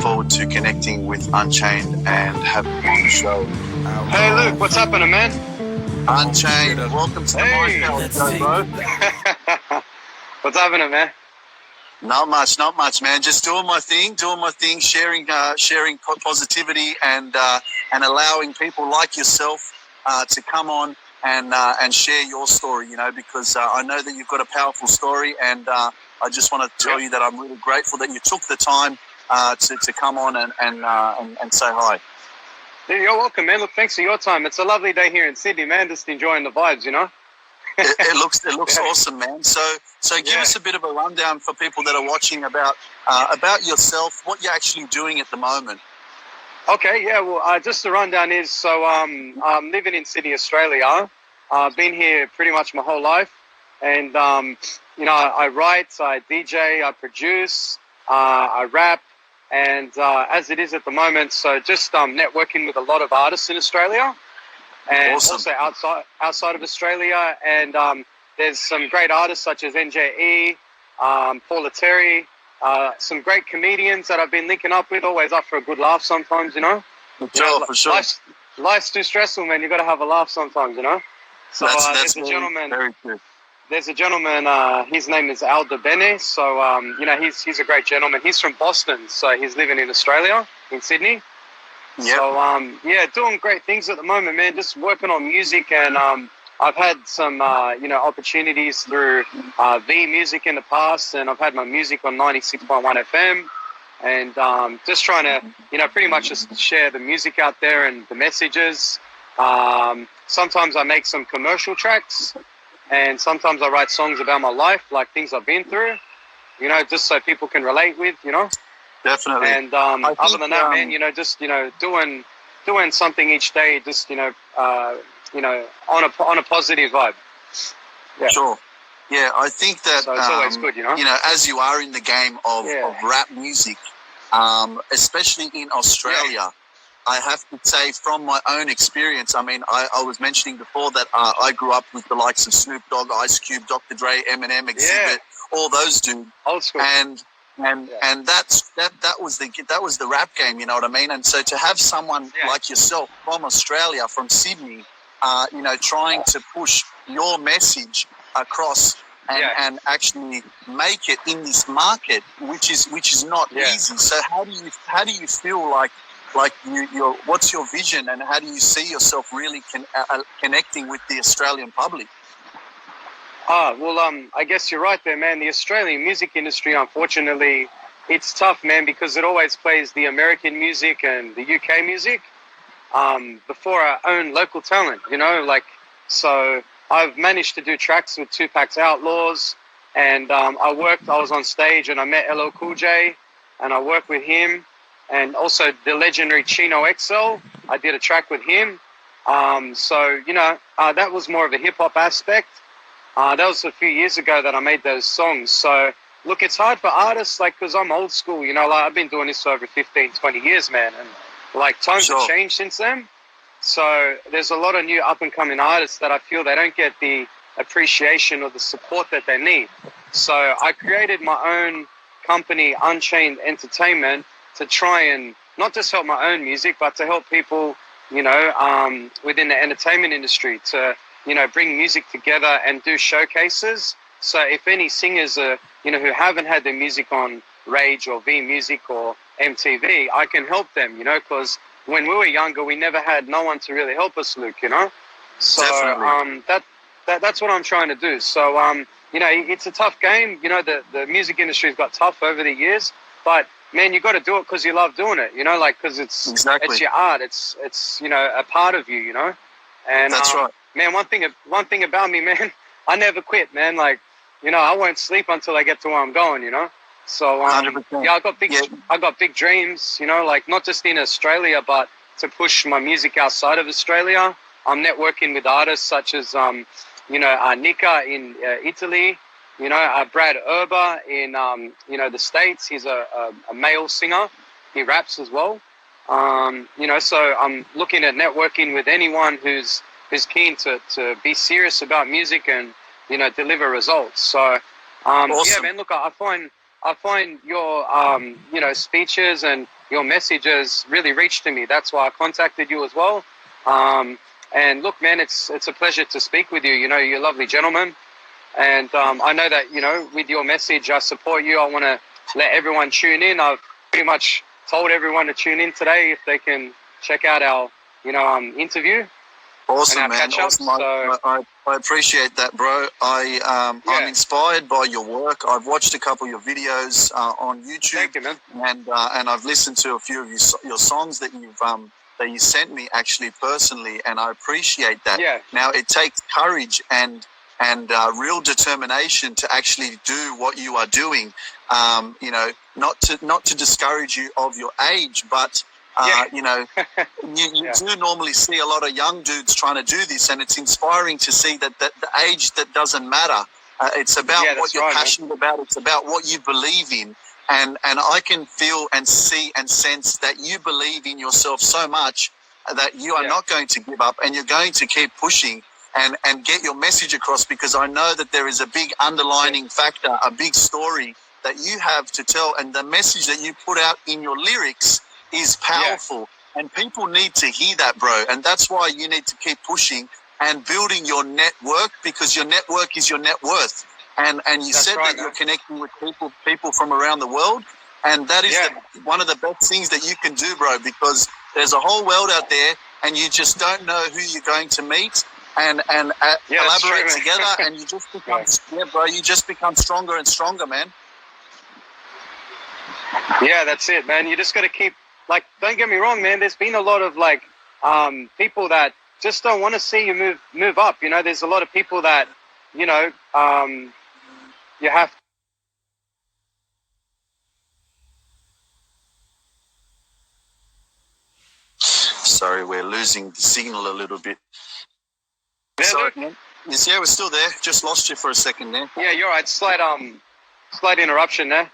forward to connecting with Unchained and having him on the show. Hey Luke, what's happening, man? Unchained, welcome to the Mind Power Show, bro. What's happening, man? Not much, man. Just doing my thing, sharing positivity and allowing people like yourself to come on and share your story. You know, because I know that you've got a powerful story, and I just want to tell you that I'm really grateful that you took the time to come on and say hi. You're welcome, man. Look, thanks for your time. It's a lovely day here in Sydney, man. Just enjoying the vibes, you know. It looks awesome, man. So give us a bit of a rundown for people that are watching about yourself, what you're actually doing at the moment. Okay, yeah. Well, just the rundown is I'm living in Sydney, Australia. I've been here pretty much my whole life, and you know, I write, I DJ, I produce, I rap. And as it is at the moment, so just networking with a lot of artists in Australia, and also outside of Australia. And there's some great artists such as NJE, Paula Terry, some great comedians that I've been linking up with. Always up for a good laugh sometimes, you know. For sure. Life's too stressful, man. You got to have a laugh sometimes, you know. So that's there's a gentleman. Very true. There's a gentleman, his name is Aldo Bene, so, you know, he's a great gentleman. He's from Boston, so he's living in Australia, in Sydney. Yep. So, yeah, doing great things at the moment, man, just working on music, and I've had some, you know, opportunities through V Music in the past, and I've had my music on 96.1 FM, and just trying to, you know, pretty much just share the music out there and the messages. Sometimes I make some commercial tracks, and sometimes I write songs about my life, like things I've been through, you know, just so people can relate with, you know. Definitely. And other than that, man, you know, just, you know, doing something each day, just, you know, on a positive vibe. Yeah. Sure. Yeah, I think that so it's always good, you know. You know, as you are in the game of rap music, especially in Australia. I have to say, from my own experience, I mean, I was mentioning before that I grew up with the likes of Snoop Dogg, Ice Cube, Dr. Dre, Eminem, Exhibit, all those dudes. Old school. And that was the rap game, you know what I mean? And so to have someone like yourself from Australia, from Sydney, you know, trying to push your message across and actually make it in this market, which is not easy. So how do you feel like what's your vision, and how do you see yourself really connecting with the Australian public? Well, I guess you're right there, man. The Australian music industry, unfortunately, it's tough, man, because it always plays the American music and the UK music before our own local talent, you know, like, so I've managed to do tracks with Tupac's Outlaws, and I was on stage and I met LL Cool J, and I worked with him. And also the legendary Chino XL, I did a track with him. So, you know, that was more of a hip-hop aspect. That was a few years ago that I made those songs. So, look, it's hard for artists, like, because I'm old school, you know, like, I've been doing this for over 15, 20 years, man. And, like, times have changed since then. So, there's a lot of new up-and-coming artists that I feel they don't get the appreciation or the support that they need. So, I created my own company, Unchained Entertainment, to try and not just help my own music, but to help people, you know, within the entertainment industry to, you know, bring music together and do showcases. So if any singers are, you know, who haven't had their music on Rage or V Music or MTV, I can help them, you know, because when we were younger, we never had no one to really help us, Luke, you know. So that's what I'm trying to do. So, you know, it's a tough game. You know, the music industry's got tough over the years, but man, you got to do it because you love doing it, you know, like, because it's your art, it's you know, a part of you, you know. And that's right, man. One thing about me, man, I never quit, man. Like, you know, I won't sleep until I get to where I'm going, you know. So yeah, I got big dreams, you know, like not just in Australia, but to push my music outside of Australia. I'm networking with artists such as you know, Nika in Italy. You know, Brad Urba in, you know, the States. He's a male singer. He raps as well. You know, so I'm looking at networking with anyone who's keen to be serious about music and, you know, deliver results. So, awesome. yeah, man, look, I find I find your speeches and your messages really reach to me. That's why I contacted you as well. And look, man, it's a pleasure to speak with you. You know, you're a lovely gentleman, and I know that with your message, I support you. I want to let everyone tune in. I've pretty much told everyone to tune in today if they can check out our interview. Awesome, man. Awesome. So, I appreciate that, bro. I'm inspired by your work. I've watched a couple of your videos on YouTube. Thank you, man. And I've listened to a few of your songs that you sent me actually personally, and I appreciate that. Yeah. Now it takes courage and real determination to actually do what you are doing. Not to discourage you of your age, but you do normally see a lot of young dudes trying to do this, and it's inspiring to see that the age that doesn't matter. It's about what you're passionate about. It's about what you believe in, and I can feel and see and sense that you believe in yourself so much that you are not going to give up, and you're going to keep pushing and get your message across, because I know that there is a big underlining factor, a big story that you have to tell, and the message that you put out in your lyrics is powerful, and people need to hear that, bro. And that's why you need to keep pushing and building your network, because your network is your net worth. And you said that you're connecting with people from around the world, and that is one of the best things that you can do, bro, because there's a whole world out there, and you just don't know who you're going to meet and collaborate together, and you just become you just become stronger and stronger, man. Yeah, that's it, man. You just got to keep. Like, don't get me wrong, man. There's been a lot of people that just don't want to see you move up. You know, there's a lot of people that, you have. Sorry, we're losing the signal a little bit. Sorry, man. Yes, we're still there. Just lost you for a second there. Yeah, you're right. Slight interruption there.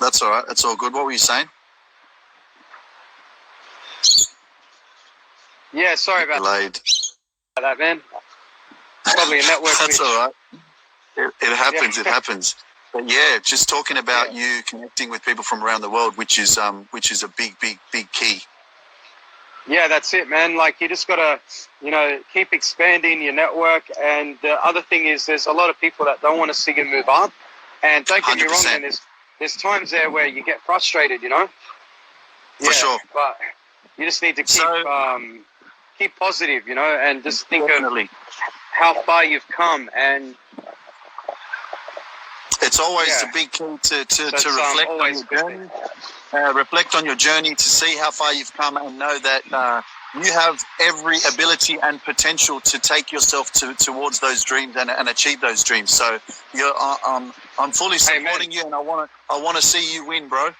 That's all right. That's all good. What were you saying? Yeah, sorry about that, man. Probably a network. That's all right. It happens. It happens. But yeah, just talking about you connecting with people from around the world, which is a big key. Yeah, that's it, man. Like, you just gotta, keep expanding your network. And the other thing is, there's a lot of people that don't want to see you move up. And don't get me wrong, man. There's times there where you get frustrated, For sure. But you just need to keep positive, and just think of how far you've come. And it's always a big key to reflect on your journey. Reflect on your journey to see how far you've come, and know that you have every ability and potential to take yourself towards those dreams and achieve those dreams. So I'm fully supporting you, and I want to see you win, bro.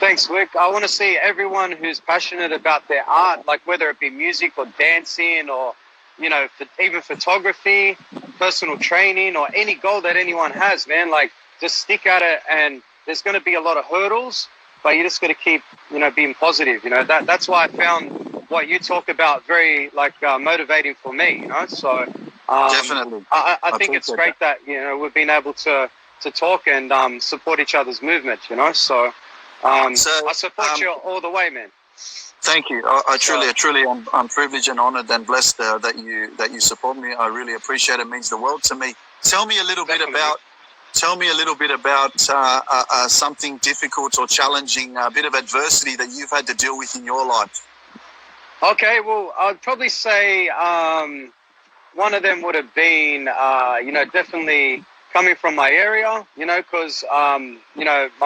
Thanks, Luke. I want to see everyone who's passionate about their art, like whether it be music or dancing or, even photography, personal training, or any goal that anyone has, man. Like, just stick at it, and there's going to be a lot of hurdles, but you just got to keep, being positive. That's why I found what you talk about very, motivating for me, So definitely, I think it's great that, we've been able to talk and support each other's movement, So I support you all the way, man. Thank you. I truly, I'm privileged and honored and blessed that you support me. I really appreciate it. It means the world to me. Tell me a little bit about something difficult or challenging, a bit of adversity that you've had to deal with in your life. Okay, well, I'd probably say one of them would have been, definitely coming from my area, because, my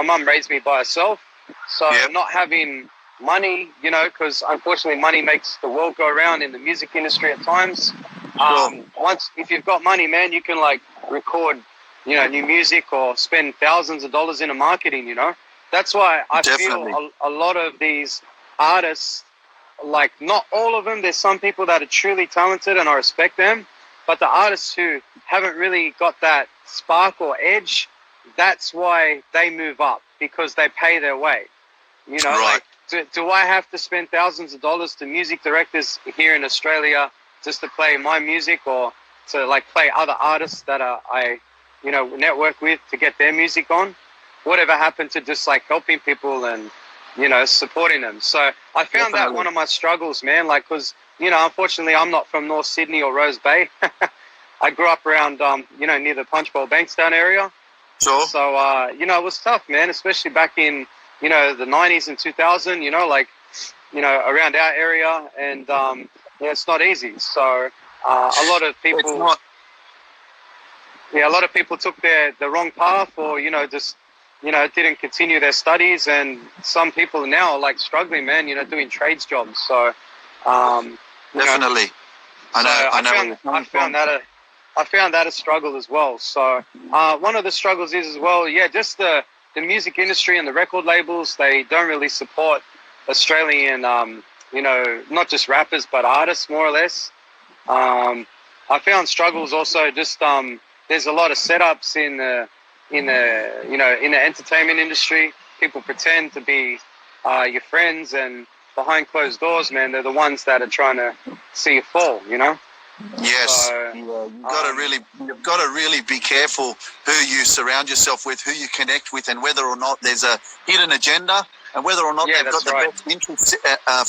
mum raised me by herself. So not having money, because unfortunately money makes the world go around in the music industry at times. If you've got money, man, you can record, new music or spend thousands of dollars in marketing, That's why I feel a lot of these artists, not all of them, there's some people that are truly talented and I respect them, but the artists who haven't really got that spark or edge, that's why they move up, because they pay their way. Right. Do I have to spend thousands of dollars to music directors here in Australia just to play my music, or to play other artists that I network with to get their music on. Whatever happened to just like helping people and supporting them. So I found that one of my struggles, man. Like, because unfortunately, I'm not from North Sydney or Rose Bay. I grew up around near the Punch Bowl Bankstown area. Sure. So it was tough, man, especially back in the 90s and 2000. Around our area, and it's not easy. So a lot of people. Yeah, a lot of people took the wrong path, or just didn't continue their studies, and some people now are like struggling, man. Doing trades jobs. So definitely, I found that a struggle as well. So one of the struggles is as well, just the music industry and the record labels. They don't really support Australian, not just rappers but artists, more or less. I found struggles also. Just there's a lot of setups in the entertainment industry. People pretend to be your friends, and behind closed doors, man, they're the ones that are trying to see you fall. Yes, So, you've got to really be careful who you surround yourself with, who you connect with, and whether or not there's a hidden agenda, and whether or not they've got the best interests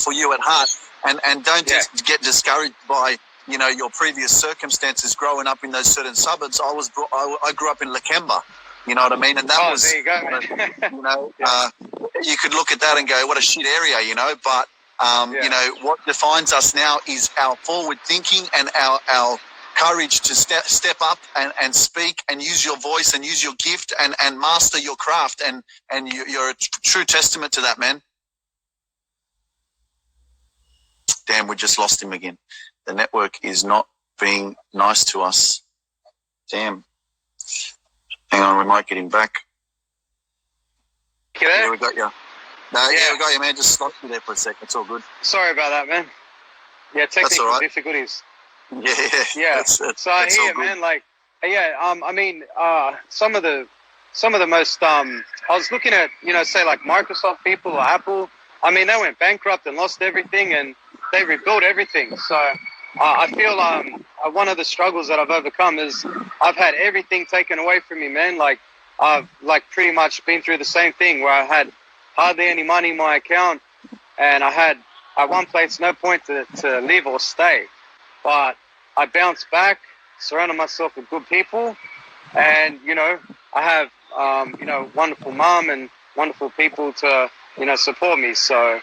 for you at heart. And don't just get discouraged by your previous circumstances growing up in those certain suburbs. I grew up in Lakemba. You know what I mean? And that was, there you go, man. You could look at that and go, what a shit area, but what defines us now is our forward thinking and our courage to step up and speak and use your voice and use your gift and master your craft. And you're a true testament to that, man. Damn, we just lost him again. The network is not being nice to us. Damn. Hang on, we might get him back. You there? Yeah, we got you. No, we got you, man. Just stopped you there for a sec. It's all good. Sorry about that, man. Yeah, technical difficulties. Yeah. So I hear, man. Like, I mean, some of the most. I was looking at, say like Microsoft people or Apple. I mean, they went bankrupt and lost everything, and they rebuilt everything. So I feel one of the struggles that I've overcome is I've had everything taken away from me, man. Like I've pretty much been through the same thing where I had hardly any money in my account, and I had at one place no point to live or stay. But I bounced back, surrounded myself with good people, and I have wonderful mom and wonderful people to support me. So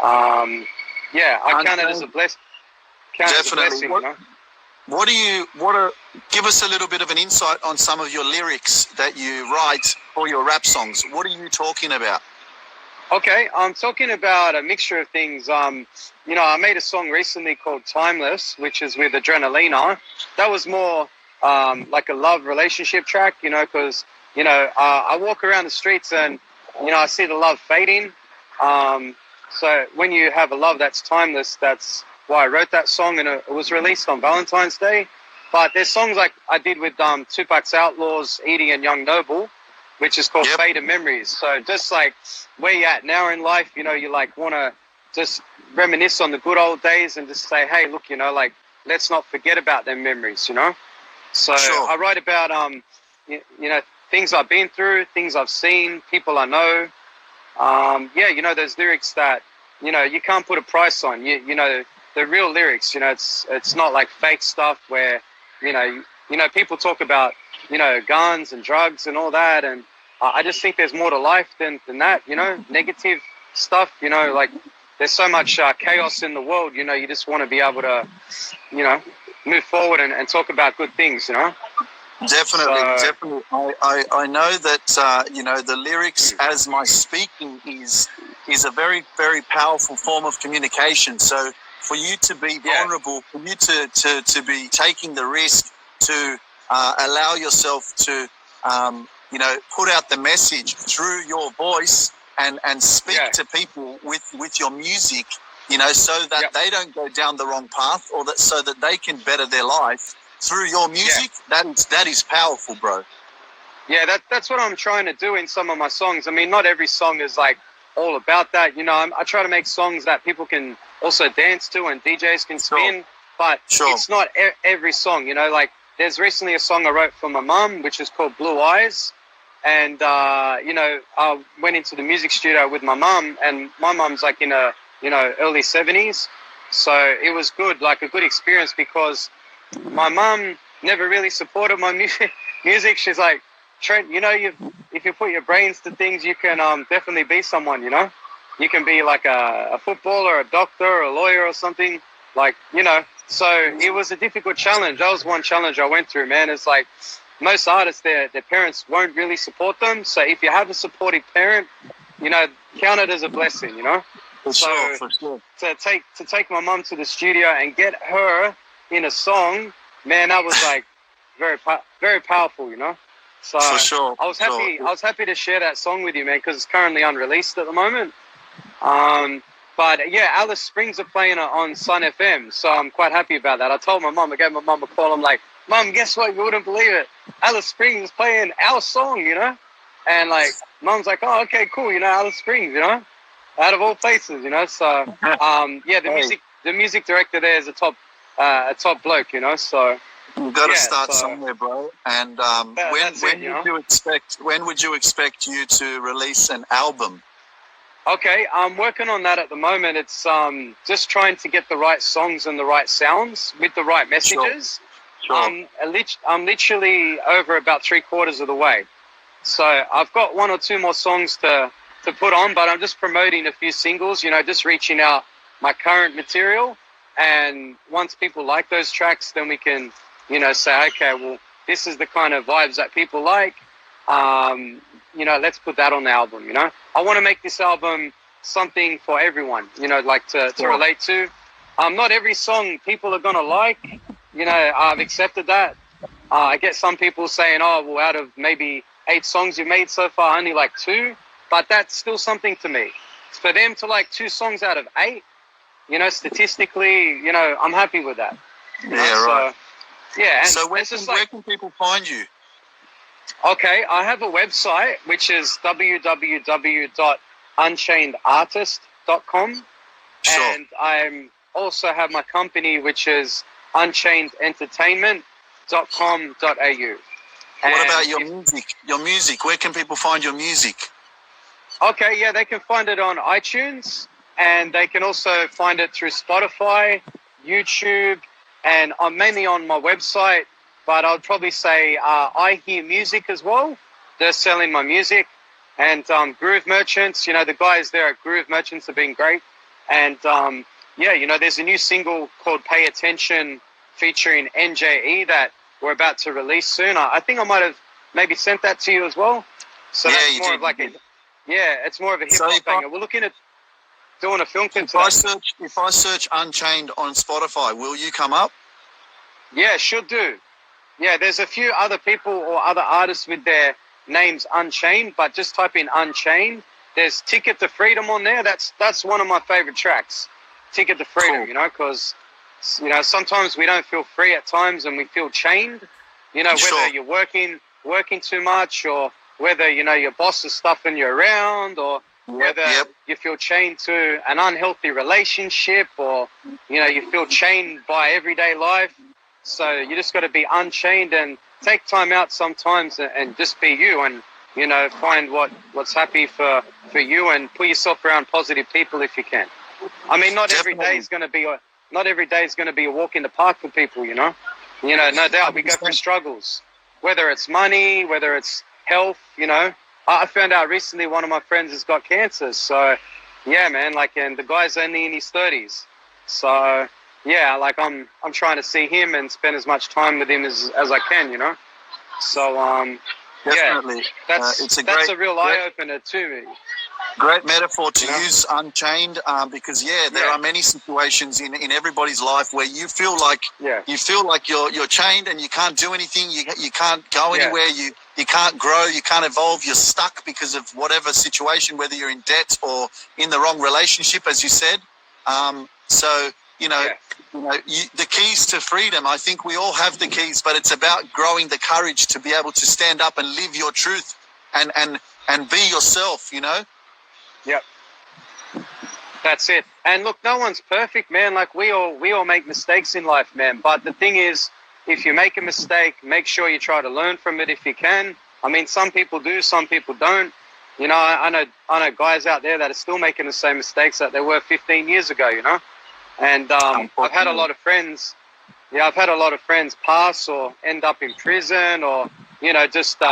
I count it as a blessing. Definitely. Give us a little bit of an insight on some of your lyrics that you write for your rap songs. What are you talking about? Okay, I'm talking about a mixture of things. I made a song recently called Timeless, which is with Adrenalina. That was more like a love relationship track, because, I walk around the streets and, I see the love fading. So when you have a love that's timeless, that's why I wrote that song, and it was released on Valentine's Day. But there's songs like I did with Tupac's Outlaws, Edie and Young Noble, which is called Faded Memories. So just like where you're at now in life, you want to just reminisce on the good old days and just say, hey, look, let's not forget about them memories, So I write about, things I've been through, things I've seen, people I know. Those lyrics that, you can't put a price on. The real lyrics, it's not like fake stuff where, people talk about, guns and drugs and all that. And I just think there's more to life than that, negative stuff, like there's so much chaos in the world, you just want to be able to, move forward and talk about good things, Definitely. I know that, the lyrics as my speaking is a very, very powerful form of communication. So for you to be vulnerable, for you to be taking the risk to allow yourself to, put out the message through your voice and speak to people with your music, so that they don't go down the wrong path, or so that they can better their life through your music. That is powerful, bro. Yeah, that's what I'm trying to do in some of my songs. I mean, not every song is like all about that. I try to make songs that people can also dance to and DJs can spin, but it's not every song, like there's recently a song I wrote for my mum, which is called Blue Eyes. And, I went into the music studio with my mum, and my mum's like in her, early 70s. So it was good, like a good experience, because my mum never really supported my music. She's like, Trent, if you put your brains to things, you can definitely be someone, You can be like a footballer, a doctor, a lawyer or something, So it was a difficult challenge. That was one challenge I went through, man. It's like most artists, their parents won't really support them. So if you have a supportive parent, count it as a blessing, For sure. To take my mum to the studio and get her in a song, man, that was like very powerful, So For sure. I was happy. I was happy to share that song with you, man, because it's currently unreleased at the moment. But yeah, Alice Springs are playing it on Sun FM, so I'm quite happy about that. I told my mum, I gave my mum a call. I'm like, Mum, guess what? You wouldn't believe it. Alice Springs is playing our song, And like, Mum's like, oh, okay, cool, Alice Springs, out of all places, So yeah, the music director there is a top bloke, So you've got to start somewhere, bro. And when would you expect you to release an album? Okay, I'm working on that at the moment. It's just trying to get the right songs and the right sounds with the right messages. Sure. I'm literally over about 3/4 of the way. So I've got 1 or 2 more songs to put on, but I'm just promoting a few singles, just reaching out my current material. And once people like those tracks, then we can, say, okay, well, this is the kind of vibes that people like. Let's put that on the album, I want to make this album something for everyone, like to relate to. Not every song people are going to like, I've accepted that. I get some people saying, oh, well, out of maybe 8 songs you've made so far, only like 2, but that's still something to me. For them to like 2 songs out of 8, statistically, I'm happy with that. Right. Yeah. And so where can people find you? Okay, I have a website, which is www.unchainedartist.com. Sure. And I also have my company, which is unchainedentertainment.com.au. What about your music? Your music, where can people find your music? Okay, yeah, they can find it on iTunes, and they can also find it through Spotify, YouTube, and I'm mainly on my website. But I'd probably say I Hear Music as well. They're selling my music. And Groove Merchants, the guys there at Groove Merchants have been great. And there's a new single called Pay Attention featuring NJE that we're about to release soon. I think I might have maybe sent that to you as well. So that's more of like it's more of a hip-hop banger. We're looking at doing a film clip. If I search Unchained on Spotify, will you come up? Yeah, should do. Yeah, there's a few other people or other artists with their names Unchained, but just type in Unchained. There's Ticket to Freedom on there. That's one of my favorite tracks, Ticket to Freedom, Cool. Because, sometimes we don't feel free at times and we feel chained, whether you're working too much or whether, your boss is stuffing you around or whether you feel chained to an unhealthy relationship or, you feel chained by everyday life. So you just got to be unchained and take time out sometimes and just be you and, find what's happy for you and put yourself around positive people if you can. I mean, not every day is going to be a walk in the park for people, no doubt we go through struggles, whether it's money, whether it's health, I found out recently one of my friends has got cancer. So, yeah, man, and the guy's only in his 30s. So... yeah, I'm trying to see him and spend as much time with him as I can, So Definitely. that's a real eye opener to me. Great metaphor to use, Unchained, because there are many situations in everybody's life where you feel like you're chained and you can't do anything, you can't go anywhere, you can't grow, you can't evolve, you're stuck because of whatever situation, whether you're in debt or in the wrong relationship, as you said. The keys to freedom, I think we all have the keys, but it's about growing the courage to be able to stand up and live your truth and be yourself, Yep. That's it. And look, no one's perfect, man. We all make mistakes in life, man. But the thing is, if you make a mistake, make sure you try to learn from it if you can. I mean, some people do, some people don't. You know, I know guys out there that are still making the same mistakes that they were 15 years ago, you know. And I've had a lot of friends, I've had a lot of friends pass or end up in prison or, you know, just,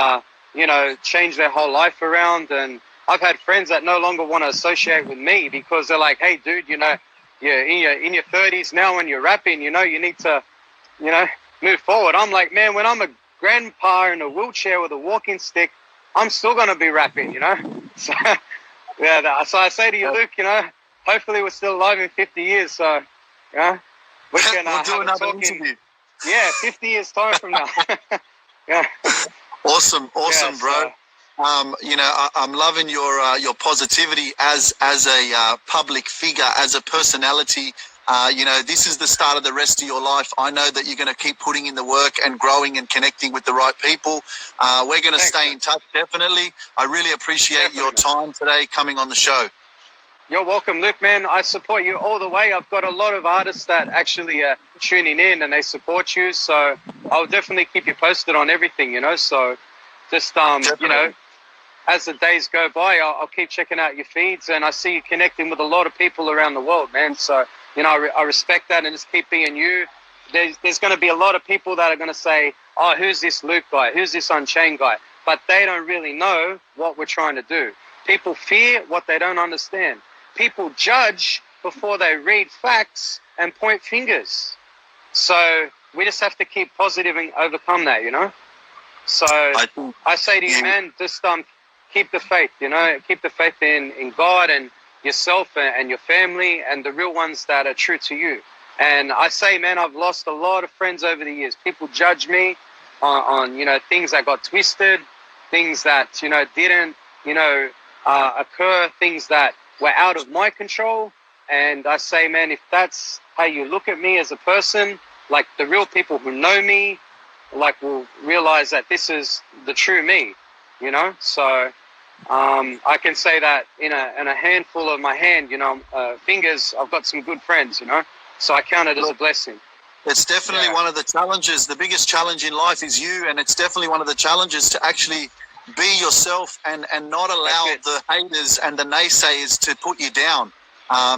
change their whole life around. And I've had friends that no longer want to associate with me because they're like, hey, dude, you know, you're in your 30s now when you're rapping, you know, you need to, you know, move forward. I'm like, man, when I'm a grandpa in a wheelchair with a walking stick, I'm still going to be rapping, you know. So, so I say to you, Luke, you know, hopefully we're still alive in 50 years. So, yeah, we can we'll do another interview. 50 years time from now. Yeah. Awesome, bro. You know, I'm loving your positivity as a public figure, as a personality. You know, this is the start of the rest of your life. I know that you're going to keep putting in the work and growing and connecting with the right people. We're going to stay in touch, definitely. I really appreciate your time today coming on the show. You're welcome, Luke, man. I support you all the way. I've got a lot of artists that actually are tuning in and they support you. So I'll definitely keep you posted on everything, you know. So just, you know, as the days go by, I'll keep checking out your feeds. And I see you connecting with a lot of people around the world, man. So, you know, I respect that and just keep being you. There's going to be a lot of people that are going to say, oh, who's this Luke guy? Who's this Unchained guy? But they don't really know what we're trying to do. People fear what they don't understand. People judge before they read facts and point fingers. So we just have to keep positive and overcome that, you know? So I say to you, man, just keep the faith, you know? Keep the faith in God and yourself and your family and the real ones that are true to you. And I say, man, I've lost a lot of friends over the years. People judge me on you know, things that got twisted, things that, you know, didn't, you know, occur, things that were out of my control. And I say, man, if that's how you look at me as a person, like the real people who know me, like will realize that this is the true me, you know? So I can say that in a handful of my hand, you know, fingers, I've got some good friends, you know? So I count it as a blessing. It's definitely one of the challenges. The biggest challenge in life is you, and it's definitely one of the challenges to actually be yourself and not allow the haters and the naysayers to put you down.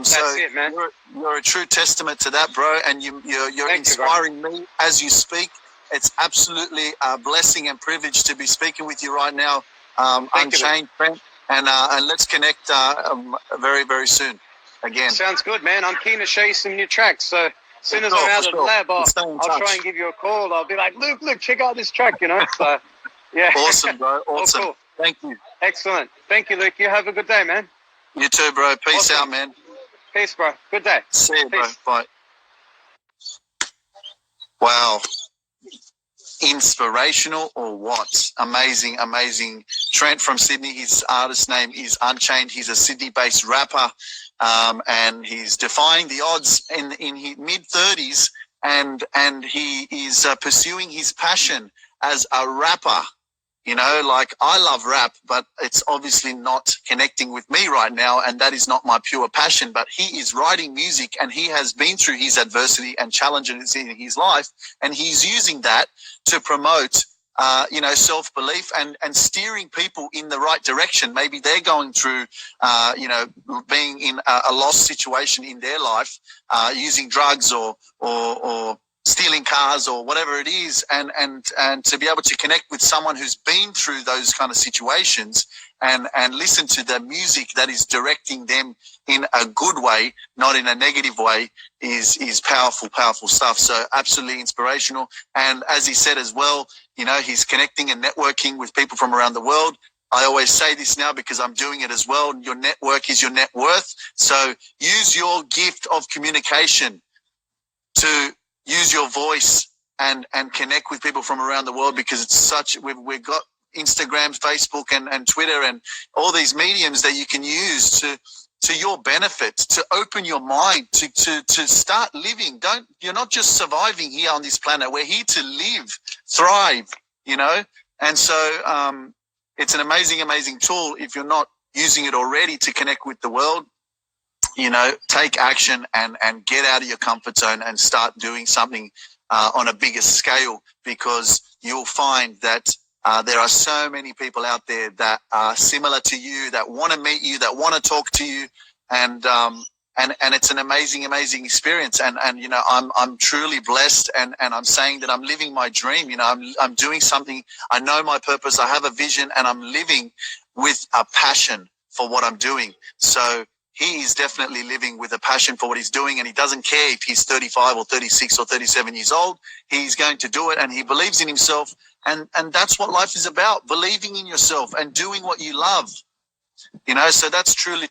So it, man. You're a true testament to that, bro, and you're inspiring me as you speak. It's absolutely a blessing and privilege to be speaking with you right now, Unchained, Trent, and let's connect very, very soon again. Sounds good, man. I'm keen to show you some new tracks. So as soon as I'm out of the lab, I'll try and give you a call. I'll be like, Luke, check out this track, you know. So, yeah. Awesome, bro. Awesome. Cool. Thank you. Excellent. Thank you, Luke. You have a good day, man. You too, bro. Peace out, man. Peace, bro. Good day. See you, bro. Bye. Wow. Inspirational or what? Amazing. Trent from Sydney. His artist name is Unchained. He's a Sydney-based rapper, and he's defying the odds in his mid-30s, and he is pursuing his passion as a rapper. You know, like I love rap, but it's obviously not connecting with me right now, and that is not my pure passion. But he is writing music, and he has been through his adversity and challenges in his life, and he's using that to promote, you know, self-belief and steering people in the right direction. Maybe they're going through, you know, being in a lost situation in their life, using drugs or stealing cars or whatever it is, and to be able to connect with someone who's been through those kind of situations and listen to the music that is directing them in a good way, not in a negative way, is powerful stuff. So absolutely inspirational. And as he said as well, you know, he's connecting and networking with people from around the world. I always say this now because I'm doing it as well. Your network is your net worth. So use your gift of communication to use your voice and connect with people from around the world, because it's such, we've got Instagram, Facebook and Twitter and all these mediums that you can use to your benefit, to open your mind, to start living. You're not just surviving here on this planet. We're here to live, thrive, you know? And so it's an amazing tool if you're not using it already to connect with the world. You know, take action and get out of your comfort zone and start doing something on a bigger scale, because you'll find that there are so many people out there that are similar to you, that want to meet you, that want to talk to you, and it's an amazing experience. And you know, I'm truly blessed, and I'm saying that I'm living my dream. You know, I'm doing something. I know my purpose. I have a vision, and I'm living with a passion for what I'm doing. So he is definitely living with a passion for what he's doing, and he doesn't care if he's 35 or 36 or 37 years old. He's going to do it, and he believes in himself, and that's what life is about, believing in yourself and doing what you love. You know, so that's truly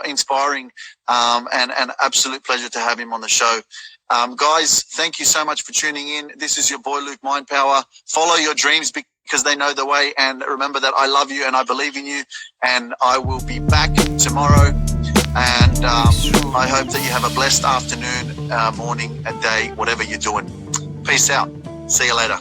inspiring, and an absolute pleasure to have him on the show. Guys, thank you so much for tuning in. This is your boy Luke Mindpower. Follow your dreams because they know the way, and remember that I love you and I believe in you, and I will be back tomorrow, and I hope that you have a blessed afternoon, morning, a day, whatever you're doing. Peace out. See you later.